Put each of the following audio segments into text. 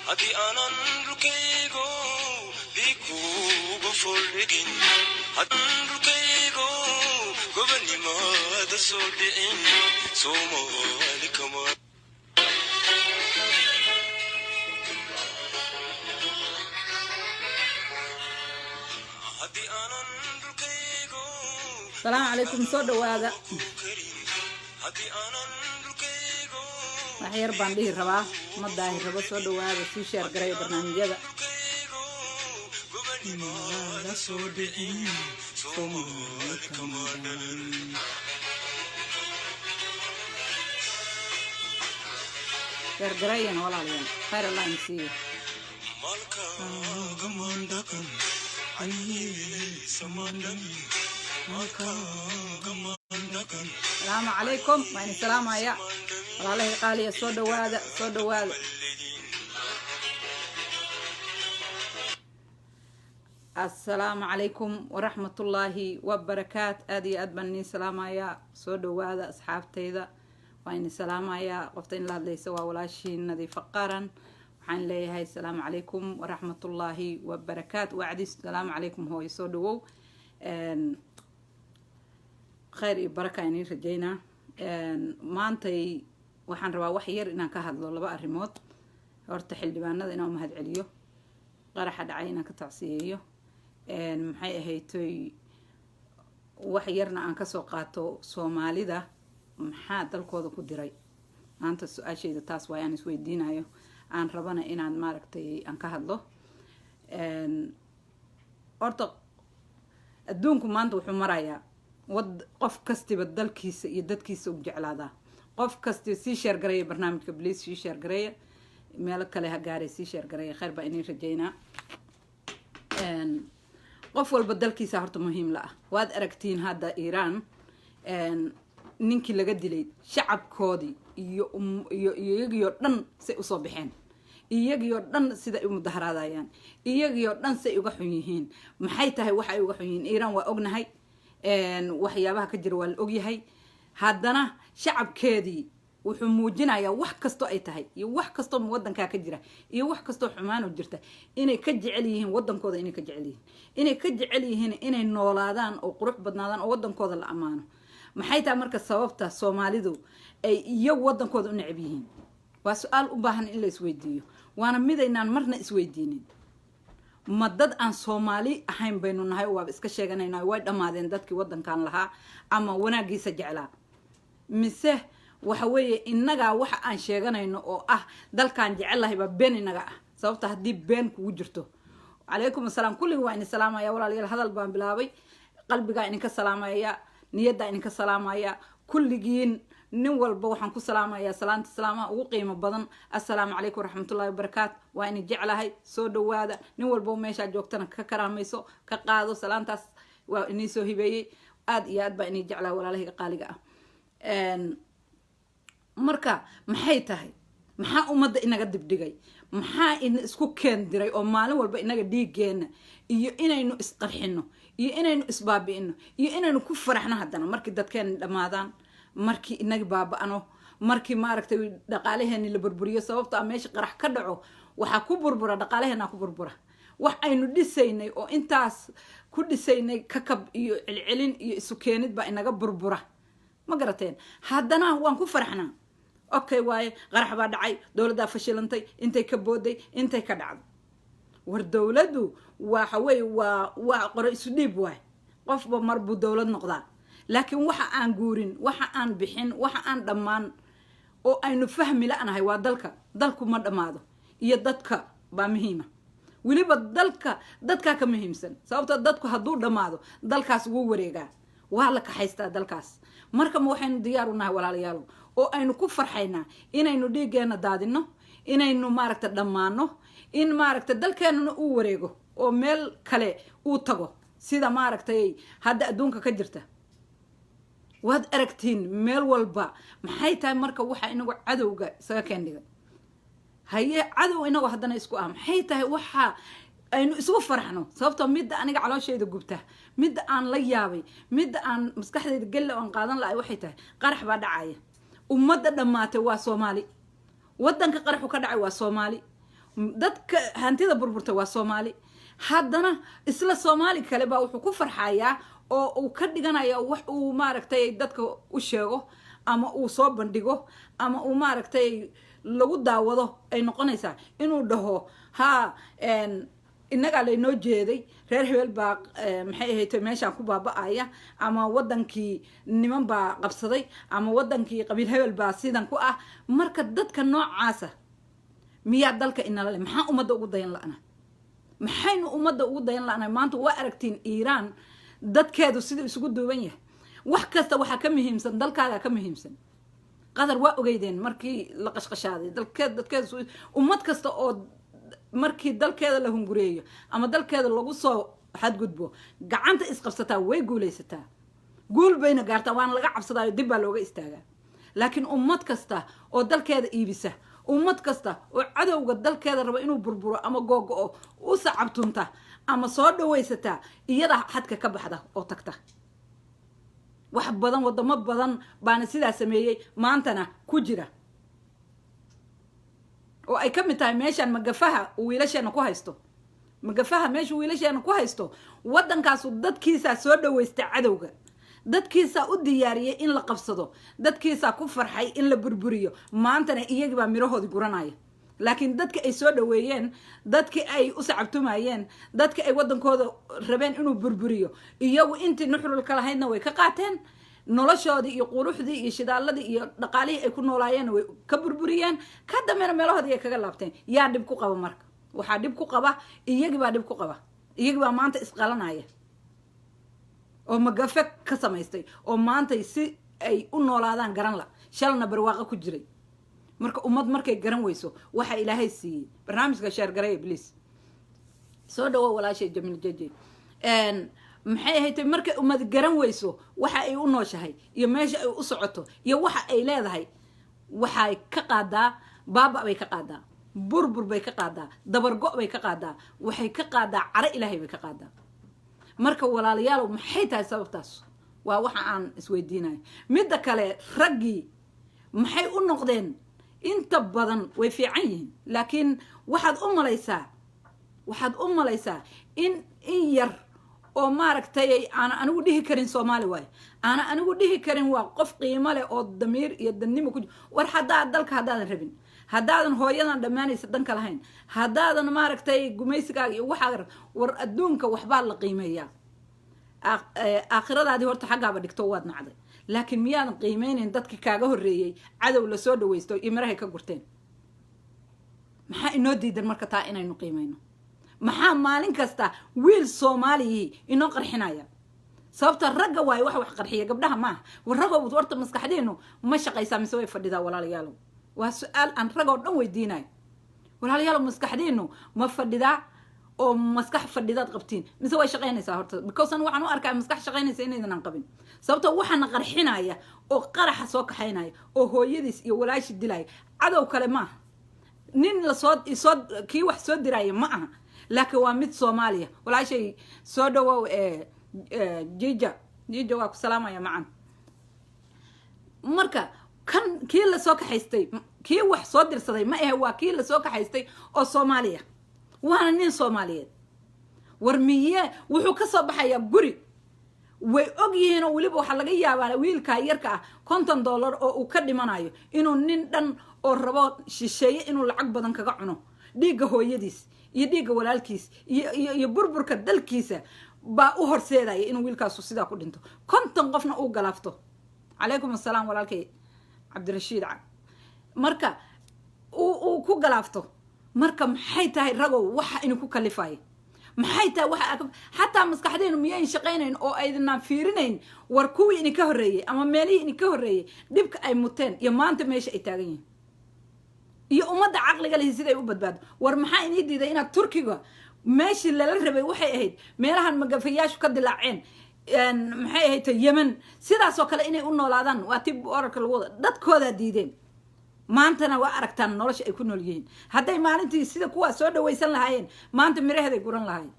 هدي أنا نركيغو ديكو بفولدين هدي نركيغو قبني ما دسودين سومو لكما هدي أنا نركيغو السلام عليكم صدق وهذا waxyar baan dhihi rabaa ma daahi rabo soo dhawaada sii sheer garay barnaamijyada sheer garayan walaalayaal khayr allah insiiyo السلام عليكم وين السلام يا والله قالي صد وهذا السلام عليكم ورحمة الله وبركاته أدي أدبني سلام يا صد وهذا أصحابتي ذا وين السلام يا قفتين لا ليس ولا شيء نذي فقرا وحن لي هاي السلام عليكم ورحمة الله وبركاته وعدي السلام عليكم هو يصدوا خير بركة يعني رجينا ما أنتي waxaan rabaa wax yar inaan ka hadlo laba arrimood horta xildhibaanada inaan mahad celiyo qaraxa dhacay inaan ka tacsiyeeyo maxay ahaydtay wax yarna aan ka soo qaato Soomaalida maxaa dalkooda ku diray maanta su'aashayda taas waa aan isweydiinayo aan rabana inaan maaragtay aan ka hadlo horta adduunku maanta wuxuu marayaa qof kastiba dalkiisa iyo dadkiisa u jeclaada qof kasta sii sheer garay barnaamijka please sii sheer garay meel kale ha gaaray sii sheer garay khayr baa inii rajeynaa qof walba dalkiisa horta muhiim la ah waad aragtiin hadda Iran ninkii laga dilay shacabkoodii iyo iyagiyo dhan say u soo baxeen iyagiyo dhan sida ay mudaharaadayaan iyagiyo dhan say uga xun yihiin maxay tahay waxa ay uga xun yihiin Iran waa ognahay waxyaabaha ka jira waa la ogyahay haddana shacabkeedii wuxuu muujinayaa wax kasto ay tahay iyo wax kasto wadanka ka jira iyo wax kasto xumaan u jirta inay ka jecel yihiin wadankooda inay ka jecel yihiin inay noolaadaan oo qurux badnaadaan oo wadankooda la amaano maxay tahay marka sababta Soomaalidu ay iyagu wadankooda u neceb yihiin waa su'aal u baahan in la isweydiiyo waana midaynaan marna isweydiinin ma dad aan Soomaali ahayn baynu nahay waa iska sheeganaynaa way dhamaadeen dadkii wadankan lahaa ama wanaagiisa jeclaa mise waxa weeye inaga waxa aan sheeganayno oo ah dalkan jecelahay ba been inaga ah sababta hadii been kugu jirto calaykum asalaam kulliga waa in salaamaya walaalayaal hadal baan bilaabay qalbiga in ka salaamaya niyada in ka salaamaya kulligiin nin walba waxaan ku salaamayaa salaanta salaamaha ugu qiimo badan assalaamu calaykum waraxmatullaahi wabarakaatu waa in jecelahay soo dhawaada nin walba meesha joogtana ka karaamayso ka qaado salaantaas waa inii soo hibeeyay aad iyo aad baa inii jeclaa walaalahay qaaliga ah marka maxay tahay maxaa ummadda inaga dibdhigay maxaa in isku keen diray oo maalin walba inaga dhiigeena iyo inaynu isqarxino iyo inaynu isbaabi'ino iyo inaynu ku faraxno haddana markii dadkeen dhamaadaan markii inaga baaba'ano markii maaragtay dhaqaalaheena la burburiyo sababta meesha qarax ka dhaco waxa ku burbura dhaqaalaheena ku burbura wax aynu dhisaynay oo intaas ku dhisaynay kakab iyo cilcilin iyo isu keenid ba inaga burbura ma garateen haddana waan ku faraxnaa okay waaye qarax baa dhacay dawladda fashilantay intay ka booday intay ka dhacday war dawladdu waxa way waa qoro isu dhiib waay qofba marbu dawlad noqdaa laakiin waxa aan guurin waxa aan bixin waxa aan dhammaan oo aynu fahmi la'anahay waa dalku ma dhamaado iyo dadka baa muhiima waliba dadka ka muhiimsan sababta dadku hadduu dhamaado dalkaas wuu wareegaa waa la kaxaystaa dalkaas marka ma waxaynu diyaar u nahay walaalayaal oo aynu ku farxaynaa inaynu dhiigeena daadino inaynu maaragta dhamaano in maaragta dalkeenuna uu wareego oo meel kale uu tago sida maaragtay hadda adduunka ka jirta waad aragtiin meel walba maxay tahay marka waxa inagu cadowga isaga keendiga haye cadow inagu haddana isku ah maxay tahay waxa aynu isugu faraxno sababtoo midda aniga calooshayda gubta midda aan la yaabay midda aan maskaxdayda gal aan qaadan lahay waxay tahay qarax baa dhacaya ummadda dhamaatay waa Soomaali wadanka qaraxu ka dhacay waa Soomaali dadka hantida burburta waa Soomaali haddana isla Soomaali kale baa wuxuu ku farxayaa oo uu ka dhiganayaa wax uu maaragtay dadka u sheego ama uu soo bandhigo ama uu maaragtay lagu daawado ay noqonaysaa inuu dhaho ha inaga laynoo jeeday reer hebel baa maxay ahayd meeshaan ku baaba'aya ama wadankii niman baa qabsaday ama wadankii qabiil hebel baa sidan ku ah marka dadka noocaasa miyaa dalka inala leh maxaa ummadda ugu dayan la'ana maxaynu ummadda ugu dayan la'ana maanta waa aragtiin Iiraan dadkeedu sida isugu duuban yahay wax kasta waxa ka muhiimsan dalkaaga ka muhiimsan qadar waa ogeydeen markii la qashqashaaday dadkeedu ummad kasta oo markii dalkeeda la hungureeyo ama dalkeeda lagu soo xadgudbo gacanta isqabsataa way guulaysataa guul bayna gaartaa waana laga cabsadaayo dib baa looga istaagaa laakiin ummad kasta oo dalkeeda iibisa ummad kasta oo cadowga dalkeeda raba inuu burburo ama googo'o u sacabtunta ama soo dhawaysataa iyada xadka ka baxda oo tagta wax badan wadamo badan baana sidaa sameeyey maantana ku jira oo ay ka mid tahay meeshaan magafaha wiilasheena ku haysto magafaha meesha wiilasheena ku haysto wadankaasu dadkiisa soo dhawaystay cadowga dadkiisa u diyaariyay in la qabsado dadkiisa ku farxay in la burburiyo maantana iyagii baa mirahoodi guranaya laakiin dadka ay soo dhaweeyeen dadkii ay u sacabtumayeen dadka ay wadankooda rabeen inuu burburiyo iyagu intii nuxrul kala haydna way ka qaateen noloshoodii iyo quruxdii iyo shidaaladii iyo dhaqaalihii ay ku noolaayeen way ka burburiyeen ka dambeena meelahoodii ay kaga laabteen yaa dhib ku qaba marka waxaa dhib ku qaba iyagii baa dhib ku qaba iyagii baa maanta isqalanaya oo magafe ka samaystay oo maanta si ay u noolaadaan garan la shalna barwaaqo ku jiray marka ummad markay garan weyso waxa ilaahay siiyey barnaamijka sheer garay iblis soo dhawo walaashay Jamil Jeje maxay ahayd markay ummad garan weyso waxa ay u nooshahay iyo meesha ay u socoto iyo waxa ay leedahay waxay ka qaadaa baaba bay ka qaadaa burbur bay ka qaadaa dabargo bay ka qaadaa waxay ka qaadaa cara ilaahay bay ka qaadaa marka walaalayaal maxay tahay sababtaas waa waxa aan isweydiinayo midda kale raggii maxay u noqdeen inta badan way fiican yihiin laakiin waxaad u malaysaa in yar oo maaragtay aan anigu dhihi karin Soomaali waay ana anigu dhihi karin waa qof qiimo leh oo damiir iyo danimo ku war dalka hadaadan rabin hadaadan hooyadan dhamaanaysa danka lahayn hadaadan maaragtay gumaysigaaga iyo waxa war adduunka waxba la qiimeeyaa aakhiradaadii horta xagaaba dhigto waad nacday laakiin miyaadan qiimeynayn dadka kaaga horeeyay cadow la soo dhawaysto iyo mirahay ka gurteen maxaa inoo diidan marka taa inaynu qiimeyno maxaa maalin kasta wiil Soomaali inoo qarxinaya sababta ragga waay wax qarxiya gabdhaha ma warrago warta maskaxdeenu ma shaqaysaa mise way fadhidaa walaalayaal waa su'aal aan rago dhan weydiinay walaalayaal maskaxdeenu ma fadhidaa oo maskax fadhidaad qabtiin mise way shaqaynaysaa horta because aan waxaan u arkaa maskax shaqaynaysa inaydan qabin sababta waxaan qarxinaya oo qaraxa soo kaxaynaya oo hooyadiis iyo walaashi dilay cadow kale ma nin la soo kii wax soo diraya ma aha laakiin waa mid Soomaaliya walaashay soo dhawow jija waa ku salaamaya macaan marka kan kii la soo kaxaystay kii wax soo dirsaday ma aha waa kii la soo kaxaystay oo Soomaaliya waana nin Soomaaliyeed war miye wuxuu ka soo baxayaa guri way og yihiin oo waliba waxa laga yaabaa wiilka yarka ah $50 oo uu ka dhimanayo inuu nin dhan oo rabo shisheeye inuu lacag badan kaga cuno dhiiga hooyadiis iyo dhiiga walaalkiis iyo burburka dalkiisa baa u horseedaya inuu wiilkaasu sidaa ku dhinto 50 qofna uu galaafto calaykum assalaam walaalkay Cabdirashiid marka uu ku galaafto marka maxay tahay ragow waxa inuu ku kalifay maxay tahay waxa hatta maskaxdeenu miyay shaqeynayn oo aydan fiirinayn war kuwii in ka horeeyay ama meelihii in ka horeeyay dibka ay muteen iyo maanta meesha ay taagan yihiin iyo ummadda caqliga leh siday u badbaado war maxaa inii diiday inaad Turkiga meeshii lala rabay waxay ahayd meelahan magafayaashu ka dilaaceen maxay ahayd Yemen sidaas oo kale inay u noolaadaan waa tib orka lagu dadkooda diideen maantana waa aragtaan nolosha ay ku nool yihiin hadday maalintii sida kuwa soo dhawaysan lahaayeen maanta miraheeday guran lahaayeen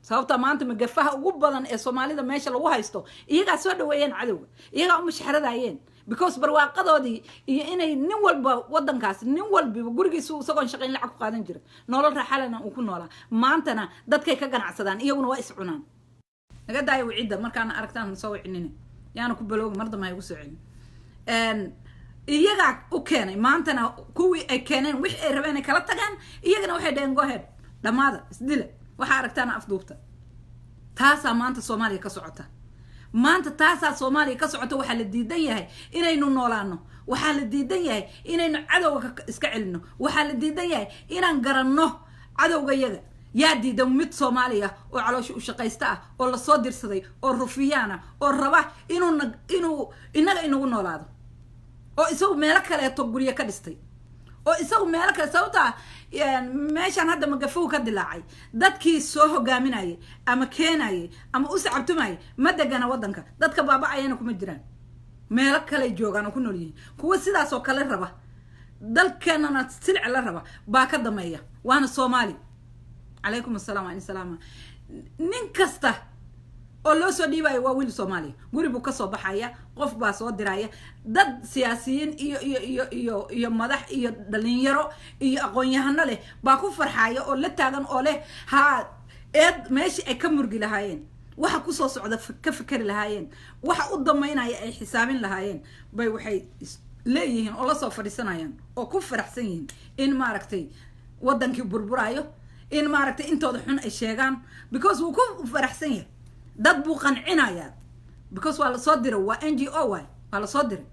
sababta maanta magafaha ugu badan ee Soomaalida meesha lagu haysto iyaga soo dhaweeyeen cadowga iyaga u mashxaradayeen because barwaaqadoodii iyo inay nin walba wadankaas nin walbiba gurigiisu isagoon shaqayn lacag ku qaadan jira nolol raaxalana uu ku noolaa maantana dadkay ka ganacsadaan iyaguna waa is cunaan naga daayo wicida markaana aragtaan soo wicinina yaana ku balooga mar dambe ay ugu soo celin iyaga u keenay maantana kuwii ay keeneen wixii ay rabeen ay kala tagaan iyagana waxay dhaheen go ahead dhamaada isdila waxa aragtaana afduubta taasaa maanta Soomaaliya ka socota maanta taasaa Soomaaliya ka socota waxa la diidan yahay inaynu noolaano waxa la diidan yahay inaynu cadowga iska celino waxa la diidan yahay inaan garanno cadowga yaga yaa diidan mid Soomaaliya oo caloosha u shaqaysta ah oo la soo dirsaday oo rufiyaana oo raba inuu inaga inagu noolaado oo isagu meel kale to guriga ka dhistay oo isagu meel kale sababta meeshan hadda magafow ka dilaacay dadkii soo hogaaminayay ama keenayay ama u sacabtumay ma degana wadanka dadka baaba ayana kuma jiraan meel kale joogan oo ku nool yihiin kuwa sidaas oo kale raba dalkeenana silc la raba baa ka dameeya waana Soomaali عليكم السلام عليكم السلام نين كسته oo loo soo dhiibay waa wiil Soomaali gurigu ka soo baxaya qof baa soo diraya dad siyaasiyiin iyo madax iyo dhalinyaro iyo aqoon-yahano leh baa ku farxaya oo la taagan oo leh ha meeshii ay ka murgi lahaayeen waxa ku soo socda ka fikir lahaayeen waxa u dameynaya ay xisaabin lahaayeen bay waxay leeyihiin oo la soo fadhiisanayaan oo ku faraxsan yihiin in maaragtay wadankii burburayo in maaragtay intooda xun ay sheegaan because wuu ku faraxsan yahay dad buu qancinaya because waa la soo diray waa NGO waa la soo diray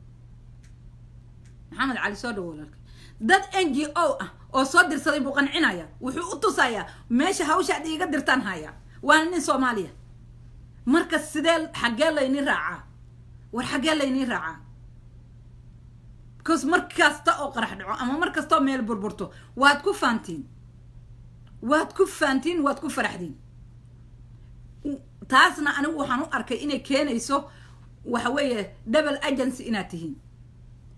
maxamed cali soo dhawoolay dad NGO ah oo soo dirsaday buu qancinaya wuxuu u tusayaa meesha hawsha dhiiga dirtaan haya waa nin Soomaaliya marka sidee xagee layni raacaa war xagee layni raacaa because markasta oo qarax dhaco ama markasta meel burburto waad ku faantiin waad ku faraxdin taasna anigu waxaan u arkay inay keenayso waxa weeye double agency inaad tihiin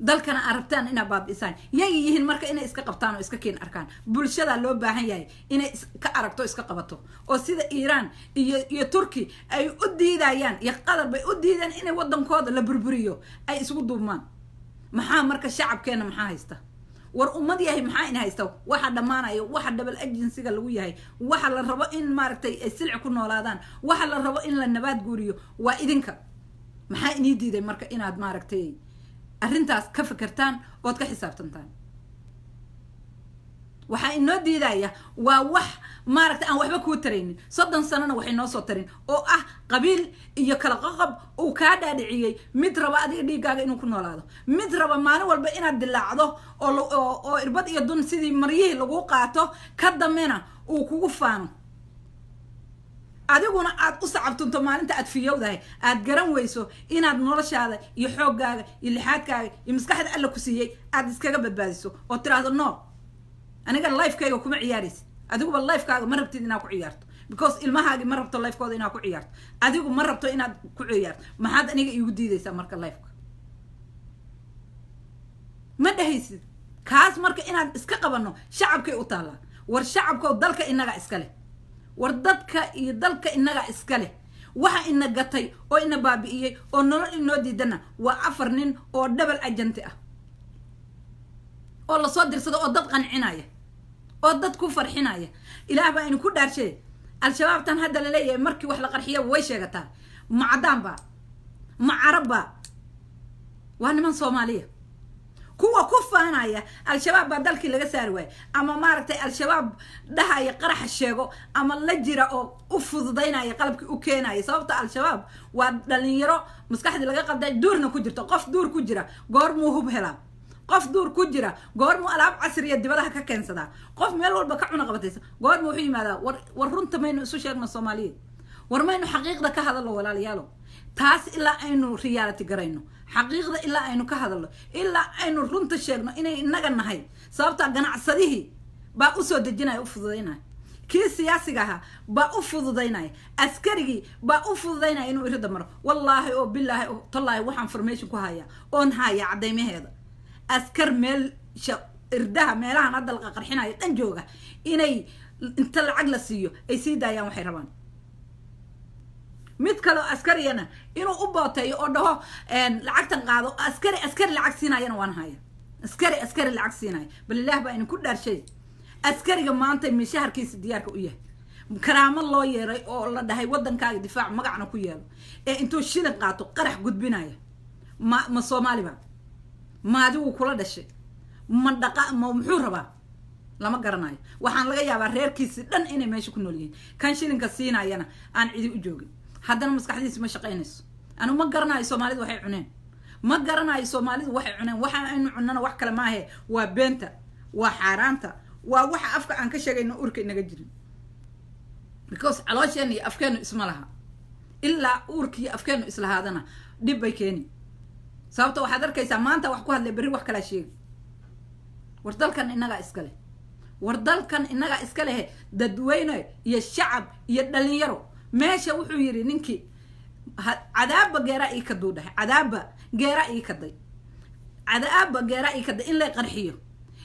dalkana arabtaan ina baabisaan yihiin marka inay iska qabtaan oo iska keen arkaan bulshada loo baahan yahay inay ka aragto iska qabato oo sida Iran iyo Turki ay u diidayaan iyo Qatar bay u diidaan inay wadankooda la burburiyo ay isugu duubmaan maxaa marka shacabkeena maxaa haysta war ummad yahay maxaa in haysto waxa dhamaanayo waxa double agency ga lagu yahay waxa la rabo in maaragtay ay silc ku noolaadaan waxa la rabo in la nabaad guuriyo waa idinka maxaa inii diiday marka inaad maaragtay arrintaas ka fikirtaan oo ka xisaabtantaan waxa inoo diidaya waa wax maaragtay aan waxba ku taraynin 30 sanana waxay noo soo tarin oo ah qabiil iyo kala qaqab oo ka dhaadhiciyay mid raba adiga dhiigaaga inuu ku noolaado mid raba maalin walba inaad dilaacdo oo irbad iyo dun sidii mariyay lagu qaato ka damena uu kugu faano adiguna aad u sacabtunto maalinta aad fiyowdahay aad garan weyso inaad noloshaada iyo xoogaaga iyo lixaadkaaga iyo maskaxda alla ku siiyay aad iskaga badbaadiso oo tiraahdo no aniga life-kayga kuma ciyaaraysid adigu ba life-kaaga ma rabtid inaad ku ciyaarto because ilmahaagi ma rabto life-kooda inaad ku ciyaarto adigu ma rabto inaad ku ciyaarto maxaad aniga iigu diidaysaa marka life-ka ma dhahaysid kaas marka inaad iska qabano shacabkay u taala war shacabka dalka inaga iska leh war dadka iyo dalka inaga iska leh waxa ina gatay oo ina baabi'iyay oo nolol inoo diidana waa 4 nin oo double agent ah oo la soo dirsado oo dad qancinaya oo dad ku farxinaya ilaahay baa ku dhaarshay al-shabaab tan hadda la leeyahay markii wax la qarxiyo way sheegataa ma cadaanba ma carabba waa niman Soomaaliya kuwa ku faanaya al-shabaab baa dalkii laga saari waay ama maaragtay al-shabaab dhahaya qarax sheego ama la jira oo u fududaynaya qalabkii u keenaya sababta al-shabaab waa dhalinyaro maskaxdii laga qalday duurna ku jirto qof duur ku jira goor muu hub helaa qof duur ku jira goor muu alaab casriya dibadaha ka keensada qof meel walba ka cuna qabataysa goor muu wuxuu yimaadaa war runta maynu isu sheegno Soomaaliyeed war maynu xaqiiqda ka hadalno walaalayaalo taas ilaa aynu reality garayno xaqiiqda ilaa aynu ka hadalno ilaa aynu runta sheegno inay inaga nahay sababta ganacsadihii baa u soo dejinaya u fududaynaya kii siyaasiga ahaa baa u fududaynaya askarigii baa u fududaynaya inuu irida maro wallaahi oo billaahi oo tallaahi waxaan information ku haya oon haya cadaymaheeda askar meel irdaha meelahan hadda la qarxinayo dhan jooga inay inta lacag la siiyo ay sii daayaan waxay rabaan mid kale askariyana inuu u booteeyo oo dhaho lacagtan qaado askari lacag siinayana waan haya askari lacag siinaya bal ilaah baa idinku dhaarshay askariga maanta mishaharkiisa diyaarka u yahay karaamo loo yeeray oo la dhahay wadankaaga difaac magacna ku yeelo ee intuu shilin qaato qarax gudbinaya ma Soomaaliba ma adigu kula dhashay ma muxuu rabaa lama garanayo waxaan laga yaabaa reerkiisa dhan inay meesha ku nool yihiin kan shilinka siinayana aan cidi u joogin haddana maskaxdiisa ma shaqaynayso anu ma garanayo Soomaalidu waxay cuneen ma garanayo Soomaalidu waxay cuneen waxa aynu cunana wax kale maahe waa beenta waa xaaraanta waa waxa afka aan ka sheegayno urka inaga jirin because caloosheen iyo afkeenu isma laha ilaa urkii afkeenu islahaadana dib bay keeni sababta waxaad arkaysaa maanta wax ku hadlay bari wax kala sheegi war dalkan inaga iska leh dadweyne iyo shacab iyo dhalinyaro meesha wuxuu yiri ninkii cadaaba geera ii ka duudhay cadaaba geera ii ka day in la qarxiyo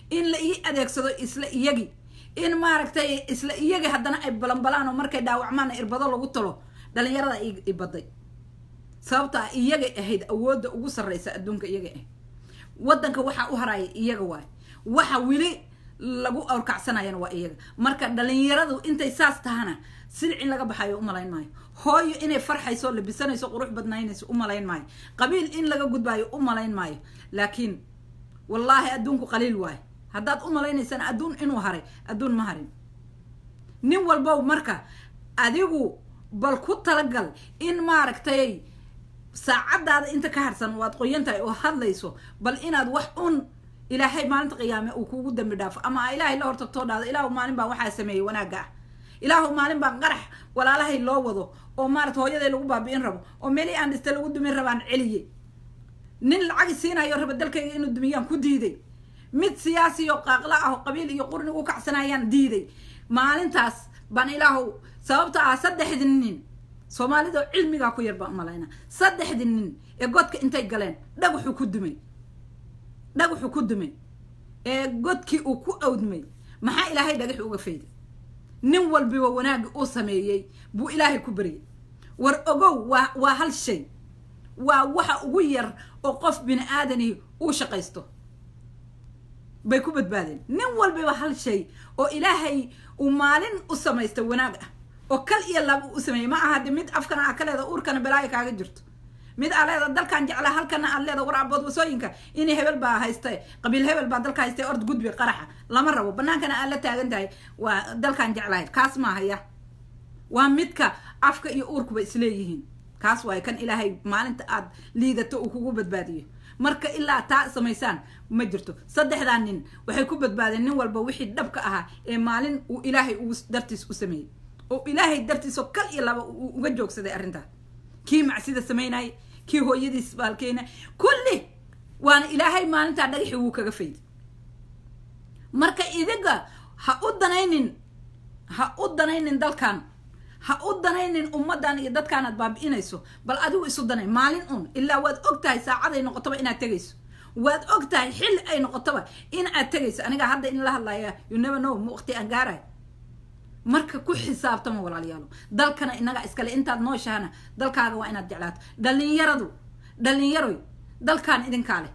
in la ii adeegsado isla iyagi in maaragtay isla iyagi haddana ay balanbalaan oo markay dhaawacmaan irbado lagu talo dhalinyarada ii baday sababta iyaga ahayd awoodda ugu sarreysa adduunka iyaga wadanka waxa u haraya iyaga waay waxa wili lagu awrkacsanayana waa iyaga marka dhalinyaradu intay saas tahana silcin laga baxayo u malayn maayo hooyo inay farxayso labisanayso qurux badnaynayso u malayn maayo qabiil in laga gudbaayo u malayn maayo laakiin wallahi adduunku qaliil waay haddaad u malaynaysan adduun inuu haray adduun ma harin nin walba marka adigu bal ku talagal in maaragtay saacadaada inta ka harsan waad qoyantahay oo hadlayso bal inaad wax un ilaahay maalinta qiyaame uu kugu dambi dhaafo ama ilaahay la hortagtoo dhaado ilaahu maalin baan waxaa sameeyey wanaaga ah ilaahu maalin baan qarax walaalahay loo wado oo maaragta hooyaday lagu baabi'in rabo oo meeli aan dhiste lagu dumin rabaan celiye nin lacag siinayo raba dalkayga inuu dumiyaan ku diiday mid siyaasi iyo qaaqla ah oo qabiil iyo qurni u kacsanayaan diiday maalintaas baan ilaahu sababta ah saddexdii nin Soomaalida cilmiga ku yar baan malayna saddexdii nin ee godka intay galeen dhagaxu ku dumay ee godkii uu ku awdmay maxaa ilaahay dhagax uga fayday nin walba wanaag uu sameeyay buu ilaahay ku bariyay war ogow waa hal shay waa waxa ugu yar oo qof bini aadani uu shaqaysto bay ku badbaadeen nin walba hal shay oo ilaahay uu maalin u sameeysto wanaag ah oo kal iyo lab u sameeyay ma aha mid afkana kaleeda uurkana balaayo kaaga jirto mid aleeda dalkan jecla halkana aleeda waraabad wasooyinka in hebel baa haystay qabiil hebel baa dalka haystay ord gudbi qaraxa lama rabo banaankana aan la taagan tahay waa dalkan jeclahay kaas ma haya waa midka afka iyo uurkuba isleeyihiin kaas waa kan ilaahay maalinta aad liidato uu kugu badbaadiyo marka ilaa taa sameeysan ma jirto saddexdan nin waxay ku badbaadeen nin walba wixii dhabka ahaa ee maalin uu ilaahay uu dartiis u sameeyay oo ilaahay dartiis oo kal iyo laba uga joogsaday arinta kii macsida sameynay kii hooyadiis baalkeena kulli waana ilaahay maalinta dhagaxi uu kaga fayday marka idiga ha u danaynin dalkan ha u danaynin ummadan iyo dadkan aad baabi'inayso bal adigu isu danay maalin ilaa waad ogtahay saacaday noqotoba inaad tagayso waad ogtahay xil ay noqotoba in aad tagayso aniga hadda in la hadlaya you never know waqti aan gaaray marka ku xisaabtama walaalayaal dalkana inaga iskale intaad nooshahana dalkaaga waa inaad jeclaato dhalinyaro dalkan idinka leh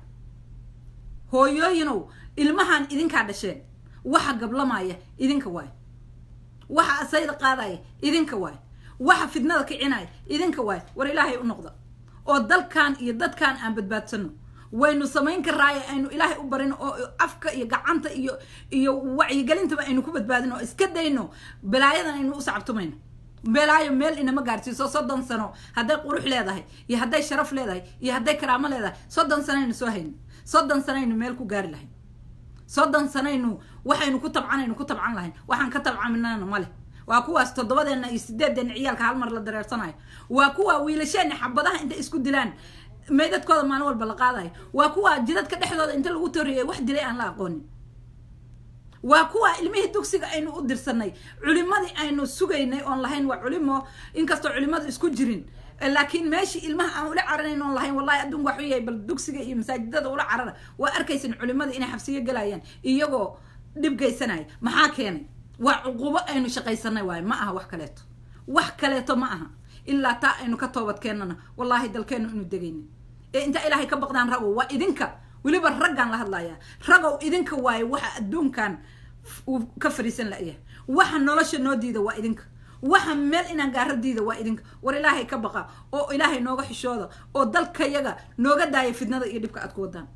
hooyooyinow ilmahan idinka dhasheen waxa gablamaya idinka waay waxa asayda qaadaya idinka waay waxa fidnada kicinaya idinka waay war ilaahay u noqdo oo dalkan iyo dadkan aan badbaadsano waynu samayn karaaya aynu ilaahay u barin oo afka iyo gacanta iyo wacyigelintaba aynu ku badbaadino oo iska dayno balaayadan aynu u sacabtumayno balaayo meel inama gaarsiiso 30 sano hadday qurux leedahay iyo hadday sharaf leedahay iyo hadday karaamo leedahay 30 sano aynu soo hayno 30 sano aynu meel ku gaari lahayn 30 sano aynu waxaynu ku tabcan lahayn waxaan ka tabcaminana male waa kuwaas 7deena iyo 8deena ciyaalka hal mar la dareersanayo waa kuwa wiilasheena xabadaha inta isku dilaan meedadkooda maalin walba la qaadayo waa kuwa jidadka dhexdooda inta lagu toriyay wax dilay aan la aqoonin waa kuwa ilmihii dugsiga aynu u dirsanay culimadii aynu sugaynay oon lahayn waa culimo inkastoo culimadu isku jirin laakiin meeshii ilmaha aan ula caranayn oon lahayn wallahi adduun wax weeyay bal dugsiga iyo masaajidada ula carara waa arkaysan culimadii inay xabsiyo galayaan iyagoo dib geysanay maxaa keenay waa cuqubo aynu shaqaysanay waay ma aha wax kaleeto ma aha إلا تا إنه كتوبت كأننا والله دل كانوا إنه دقيني إيه أنت إلهي كبقدان رقو وإذنك وليبا رقان لهذا يا رقو إذنك واي وح الدون كان وكفري سن لأيه وح نلاش النودي ذا وإذنك وح مل إن قاردي ذا وإذنك ورإلهي كبقى أو إلهي نوغا حشودا أو دل كيجا نوغا داي في النظر يدبك أتقودان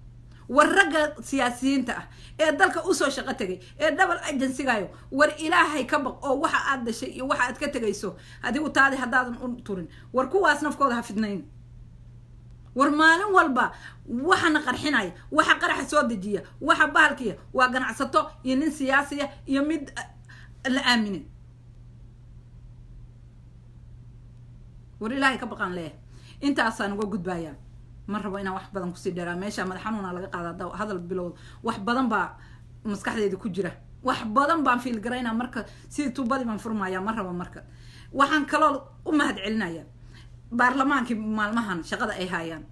والرجال سياسيين تا دلك أسوأ شقتك دبل أجنسي جايو والإلهي كبق أو واحد عاد شيء واحد كتجيسو هذه وتالي هذا تورن وركوا أصناف كودها في اثنين ورمالن والبا وحنا قرحناي وح قرح سود الجية وح بالكية وجنع سطو ينن سياسية يمد الآمنين والإلهي كبق عن ليه أنت أصلا وجود بايا مرة وأنا واحد بدن كسر درا ماشى مدحنون على قاعدة هذا البلود واحد بدن با مسكحة ذي كجرة واحد بدن با في الجرينا مركز سير تبادي من فرما يا مرة ومركز وحن كلال هاد علنا يا برلمان كي مال مهن شغلة أي هايان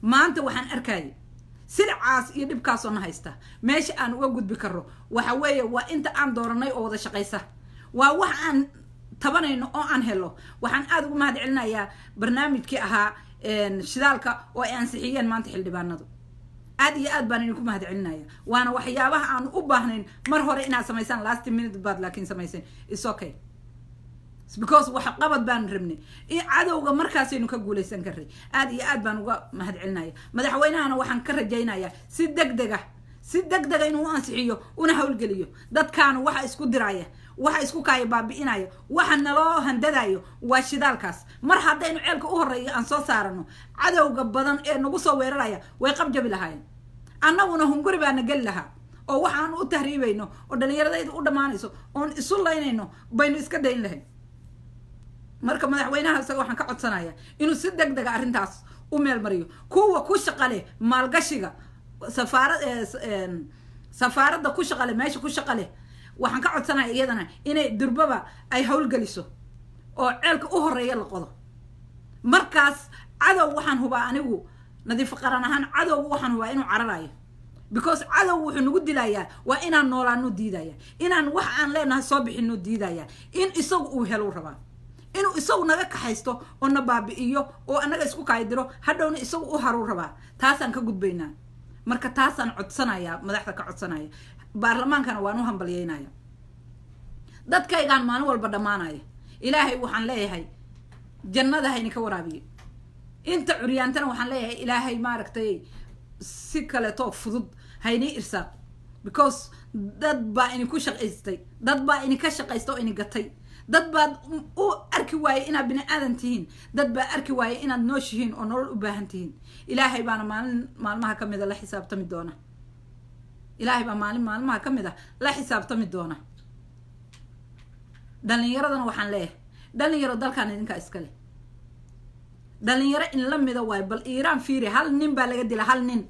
ما أنت وحن أركاي سرعاس يدب كاسون هايسته ماشي أنا وجود بكره وحوي وأنت عن دورني أو ذا شقيسة ووحن طبعا إنه عن هلو وحن أدو ما هاد علنا يا برنامج كي أها شدالك وأنسحيان ما أنت حل دبانادو أدي أدبان إنكم هاد علنايا وأنا وحيابها عن أباهنين مرة إنا سميسان last minute بعد لكن سميسان it's okay it's because وحقبت بان رمني إيه عدو مركزي إنك قولي سنكري أدي أدبان ما هاد علنايا مدحوينا أنا وحن كرجينايا سيد دقدقة إنه أنسحيو ونحاول قليو داد كانوا وحا اسكو درايا waxa isku kaay baabi'inayo waxa naloo handadayo waa shidaalkaas mar hadaynu ceelka u horeeyo aan soo saarano cadawga badan ee nagu soo weeraraya way qabjabi lahaayeen annaguna hunguri baa nagal laha oo waxaan u tahriibayno oo dhalinyarada u dhamaanayso oon isu laynayno baynu iska dayn lahayn marka madaxweynaha isaga waxaan ka codsanayaa inuu si degdeg ah arrintaas u meel mariyo kuwa ku shaqale maalgashiga safaaradda ku shaqale meesha ku shaqale waxaan ka codsanayaa iyadana inay durbaba ay hawl galiso oo ceelka u horeeyo la qodo markaas cadow waxaan hubaa anigu nadiif qaran ahaan cadow waxaan hubaa inuu cararayo because cadow wuxuu nagu dilayaa waa inaan noolaano diidaya inaan wax aan leenahay soo bixino diidaya in isagu uu helo rabaa inuu isagu naga kaxaysto oo na baabi'iyo oo anaga isku kaydiro hadhowna isagu u haru rabaa taasaan ka gudbaynaa marka taasaan codsanayaa madaxda ka codsanaya baarlamaankana waan u hambalyeynaya dadkaygaan maalin walba dhamaanaya ilaahay waxaan leeyahay jannada hayni ka waraabiyo inta curyaantana waxaan leeyahay ilaahay maaragtay si kale too fudud hayni irsaaq because dad baa ini ku shaqaystay dad baa ini ka shaqaysto oo ini gatay dad baa u arki waayay inaad bini aadan tihiin dad baa arki waayay inaad nooshihiin oo nolol u baahan tihiin ilaahay baana maalmaha ka mid a la xisaabtami doona ilaahay baa maalmaha ka mid a la xisaabtami doona dhalinyaradana waxaan leeyahay dhalinyaro dalkan idinka iskale dhalinyaro in la mida waay bal iiraan fiiri hal nin baa laga dila hal nin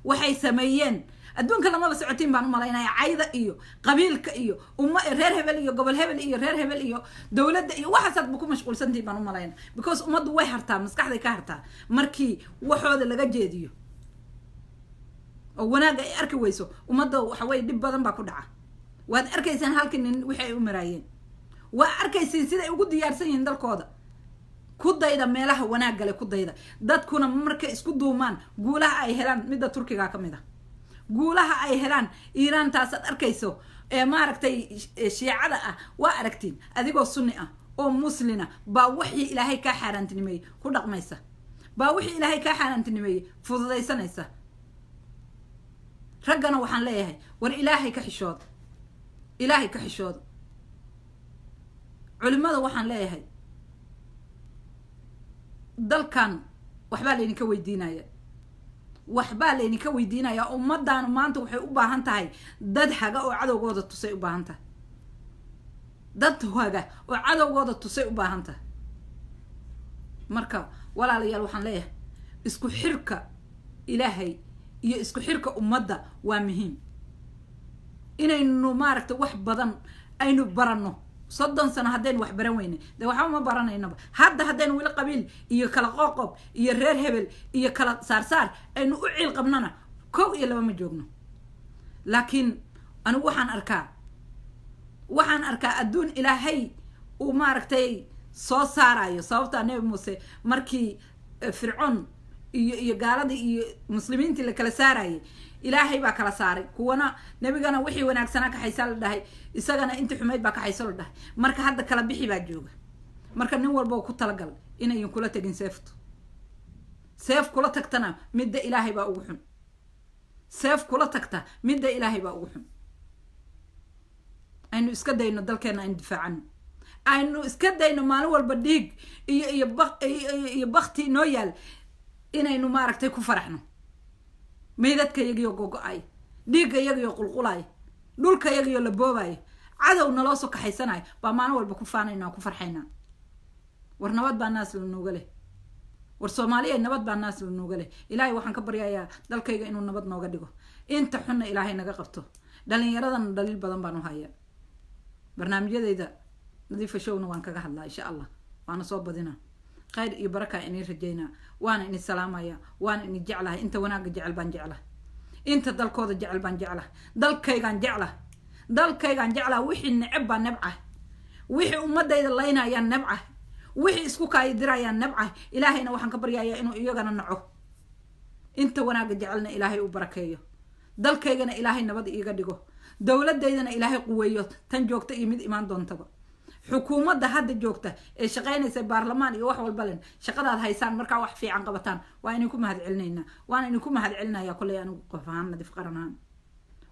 waxay sameeyeen adduunka lamaba socotiin baan u malaynayaa cayda iyo qabiilka iyo reer hebel iyo gobol hebel iyo reer hebel iyo dowladda iyo waxaasaad ba ku mashquulsantiin baan u malaynaa because ummaddu way hartaa maskaxday ka hartaa markii waxooda laga jeediyo oo wanaag ay arki weyso ummadda waxa way dhib badan baa ku dhaca waad arkaysaan halkii nin wixii ay u maraayeen waa arkayseen siday ugu diyaarsan yihiin dalkooda ku dayda meelaha wanaag gale ku dayda dadkuna markay isku duumaan guulaha ay helaan midda turkiga ka mid ah guulaha ay helaan iiraan taasaad arkayso ee maaragtay shiicada ah waa aragtiin adigoo sunni ah oo muslina baa wixii ilaahay ka xaaraantinimeeyay ku dhaqmaysa baa wixii ilaahay ka xaaraantinimeeyay fududaysanaysa raggana waxaan leeyahay war ilaahay ka xishooda culimada waxaan leeyahay dalkan waxbaa laydinka weydiinaya ummaddaanu maanta waxay u baahan tahay dad haga oo cadowgooda tusay u baahan tahay marka walaalayaal waxaan leeyahay isku xirka ilaahay iyo isku xirka ummadda waa muhiim inaynu maaragtay wax badan aynu baranno 30 sano haddaynu wax baran weyne dee waxba ma baranaynaba hadda haddaynu weli qabiil iyo kala qoqob iyo reer hebel iyo kala saarsaar aynu u ciil qabnana 1 iyo 2 ma joogno laakiin anigu waxaan arkaa adduun ilaahay uu maaragtay soo saarayo sababta nabi muuse markii fircoon iyo gaaladii iyo muslimiintii la kala saarayay ilaahay baa kala saaray kuwana nabigana wixii wanaagsanaa ka xaysa la dhahay isagana intii xumeyd baa ka xaysa la dhahay marka hadda kala bixi baa jooga marka nin walba ku talagal inay kula tagin seefto seef kula tagtana midda ilaahay baa ugu xun seef kula tagta midda ilaahay baa ugu xun aynu iska dayno dalkeena aan difaacano aynu iska dayno maalin walba dhiig iyo bakti noo yaal inaynu maaragtay ku faraxno meydadka yagiyo gogo-ay dhiigga yagiyo qulqulay dhulka yagiyo la boobay cadow naloo soo kaxaysanay baa maalin walba ku faanayna ku farxayna war nabad baa naas la nooga leh war Soomaaliya nabad baa naas la nooga leh ilaahay waxaan ka baryayaa dalkayga inuu nabad nooga dhigo inta xunna ilaahay naga qabto dhalinyaradan daliil badan baan u hayaa barnaamijyadayda nadiifa showna waan kaga hadlaa insha Allah waana soo badina khayr iyo baraka inay rajayna waana inay salaamaya waana inay jeclahay inta wanaaga jecel baan jeclahay inta dalkooda jecel baan jeclahay dalkaygaan jeclahay wixii neceb baan nabcah wixii ummadayda laynayaan nabcah wixii isku kaayidirayaan nabcah ilaahayna waxaan ka baryayaa inuu iyagana naco inta wanaaga jecelna ilaahay u barakeeyo dalkaygana ilaahay nabad iiga dhigo dawladeydana ilaahay quweeyo tan joogta iyo mid imaan doontaba xukuumadda hadda joogta ee shaqaynaysa baarlamaan iyo wax walba leen shaqadaad haysaan markaa wax fiican qabataan waa inay ku mahad celinayna waana inay ku mahad celinaya kulay anigu qof ahaan nadiif qaranaan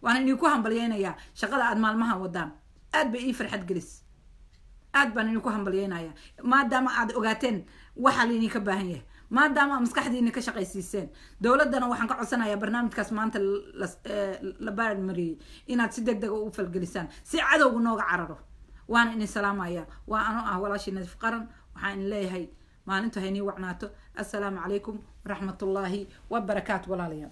waana inay ku hambalyeynaya shaqada aad maalmaha wadaan aad bay ii farxad gelis aad baan inay ku hambalyeynaya maadaama aad ogaateen waxa la idinka baahan yahay maadaama maskaxdiina ka shaqaysiiseen dawladana waxaan ka codsanayaa barnaamijkaas maanta la baarmariyay inaad si degdeg u falgelisaan si cadowga nooga cararo وانا اني سلامايا وانا ولاشي نذف قرن وحان ليهي ما انتو هيني وعناتو السلام عليكم ورحمة الله وبركاته ولا ليا